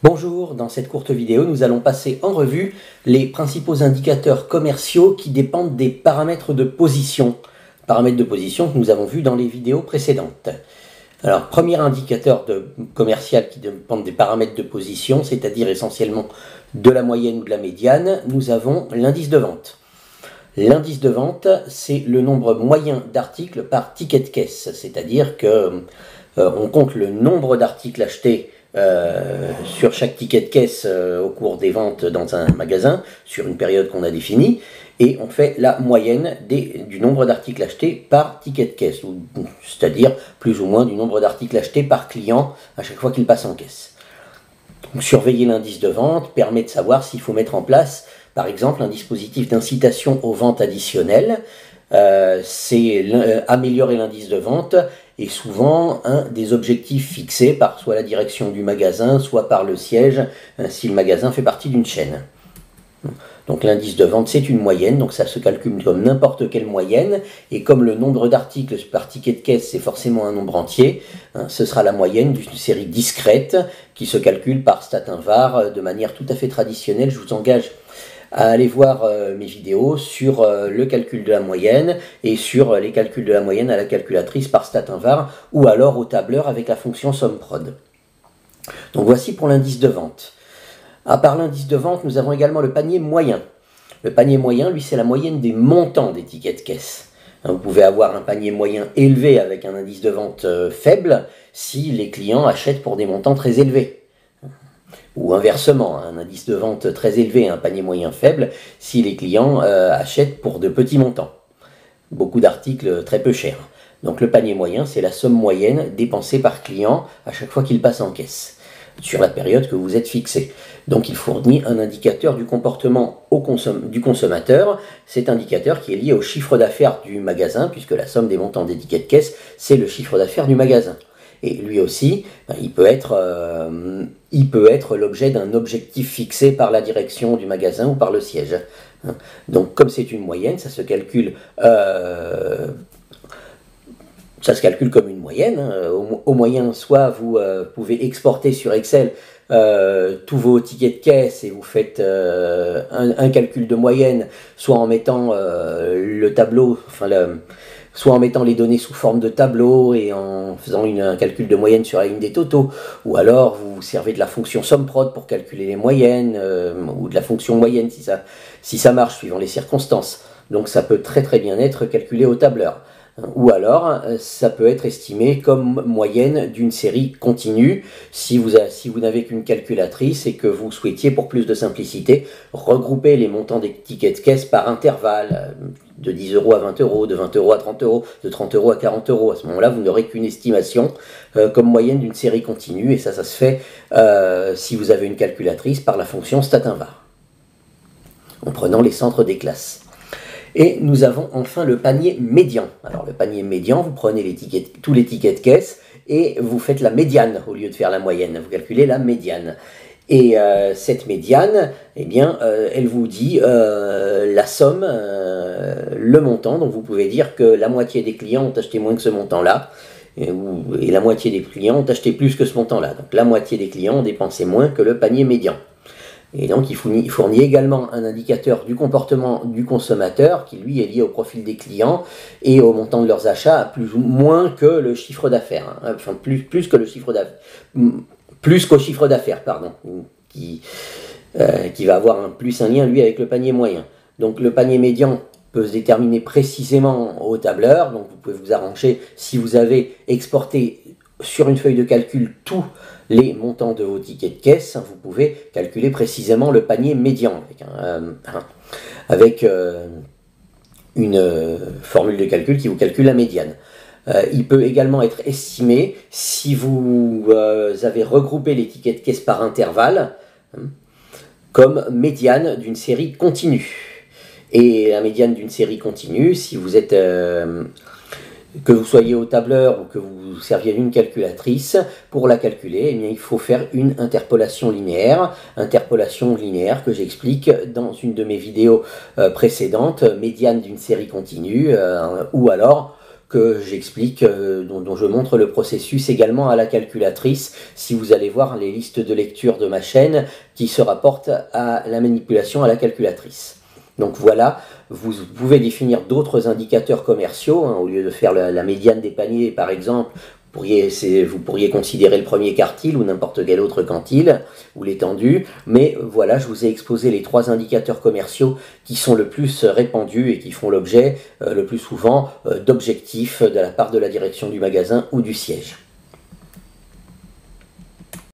Bonjour, dans cette courte vidéo, nous allons passer en revue les principaux indicateurs commerciaux qui dépendent des paramètres de position. Paramètres de position que nous avons vus dans les vidéos précédentes. Alors, premier indicateur commercial qui dépend des paramètres de position, c'est-à-dire essentiellement de la moyenne ou de la médiane, nous avons l'indice de vente. L'indice de vente, c'est le nombre moyen d'articles par ticket de caisse, c'est-à-dire que on compte le nombre d'articles achetés sur chaque ticket de caisse au cours des ventes dans un magasin, sur une période qu'on a définie, et on fait la moyenne du nombre d'articles achetés par ticket de caisse, c'est-à-dire plus ou moins du nombre d'articles achetés par client à chaque fois qu'il passe en caisse. Donc, surveiller l'indice de vente permet de savoir s'il faut mettre en place, par exemple, un dispositif d'incitation aux ventes additionnelles. C'est améliorer l'indice de vente est souvent un des objectifs fixés par soit la direction du magasin, soit par le siège, si le magasin fait partie d'une chaîne. Donc l'indice de vente, c'est une moyenne, donc ça se calcule comme n'importe quelle moyenne, et comme le nombre d'articles par ticket de caisse, c'est forcément un nombre entier, ce sera la moyenne d'une série discrète qui se calcule par stat-invar de manière tout à fait traditionnelle. Je vous engage à aller voir mes vidéos sur le calcul de la moyenne et sur les calculs de la moyenne à la calculatrice par stat-invar ou alors au tableur avec la fonction SUMPROD. Donc voici pour l'indice de vente. À part l'indice de vente, nous avons également le panier moyen. Le panier moyen, lui, c'est la moyenne des montants des tickets de caisse. Vous pouvez avoir un panier moyen élevé avec un indice de vente faible si les clients achètent pour des montants très élevés. Ou inversement, un indice de vente très élevé et un panier moyen faible si les clients achètent pour de petits montants. Beaucoup d'articles très peu chers. Donc le panier moyen, c'est la somme moyenne dépensée par client à chaque fois qu'il passe en caisse, sur la période que vous êtes fixé. Donc il fournit un indicateur du comportement du consommateur. Cet indicateur qui est lié au chiffre d'affaires du magasin, puisque la somme des montants des tickets de caisse, c'est le chiffre d'affaires du magasin. Et lui aussi, il peut être l'objet d'un objectif fixé par la direction du magasin ou par le siège. Donc comme c'est une moyenne, ça se calcule comme une moyenne. Au moyen, soit vous pouvez exporter sur Excel tous vos tickets de caisse et vous faites un calcul de moyenne, soit en mettant le tableau, soit en mettant les données sous forme de tableau et en faisant un calcul de moyenne sur la ligne des totaux, ou alors vous vous servez de la fonction SUMPROD pour calculer les moyennes, ou de la fonction moyenne si ça marche suivant les circonstances. Donc ça peut très très bien être calculé au tableur. Ou alors, ça peut être estimé comme moyenne d'une série continue si vous n'avez qu'une calculatrice et que vous souhaitiez, pour plus de simplicité, regrouper les montants des tickets de caisse par intervalle, de 10 € à 20 €, de 20 € à 30 €, de 30 € à 40 €. À ce moment-là, vous n'aurez qu'une estimation comme moyenne d'une série continue, et ça se fait si vous avez une calculatrice par la fonction stat-invar, en prenant les centres des classes. Et nous avons enfin le panier médian. Alors le panier médian, vous prenez tous les tickets de caisse et vous faites la médiane au lieu de faire la moyenne. Vous calculez la médiane. Et cette médiane, eh bien, elle vous dit la somme, le montant. Donc vous pouvez dire que la moitié des clients ont acheté moins que ce montant-là. Et la moitié des clients ont acheté plus que ce montant-là. Donc la moitié des clients ont dépensé moins que le panier médian. Et donc il fournit également un indicateur du comportement du consommateur qui lui est lié au profil des clients et au montant de leurs achats, plus ou moins que le chiffre d'affaires, enfin plus qu'au chiffre d'affaires, pardon, qui va avoir un lien lui avec le panier moyen. Donc le panier médian peut se déterminer précisément au tableur, donc vous pouvez vous arranger si vous avez exporté sur une feuille de calcul tous les montants de vos tickets de caisse, vous pouvez calculer précisément le panier médian avec une formule de calcul qui vous calcule la médiane. Il peut également être estimé si vous avez regroupé les tickets de caisse par intervalle comme médiane d'une série continue. Et la médiane d'une série continue, si vous êtes que vous soyez au tableur ou que vous serviez d'une calculatrice, pour la calculer, eh bien, il faut faire une interpolation linéaire que j'explique dans une de mes vidéos précédentes, médiane d'une série continue, ou alors que j'explique, dont je montre le processus également à la calculatrice, si vous allez voir les listes de lecture de ma chaîne qui se rapportent à la manipulation à la calculatrice. Donc voilà, vous pouvez définir d'autres indicateurs commerciaux, hein, au lieu de faire la médiane des paniers par exemple. Vous pourriez considérer le premier quartile ou n'importe quel autre quantile, ou l'étendue, mais voilà, je vous ai exposé les 3 indicateurs commerciaux qui sont le plus répandus et qui font l'objet le plus souvent d'objectifs de la part de la direction du magasin ou du siège.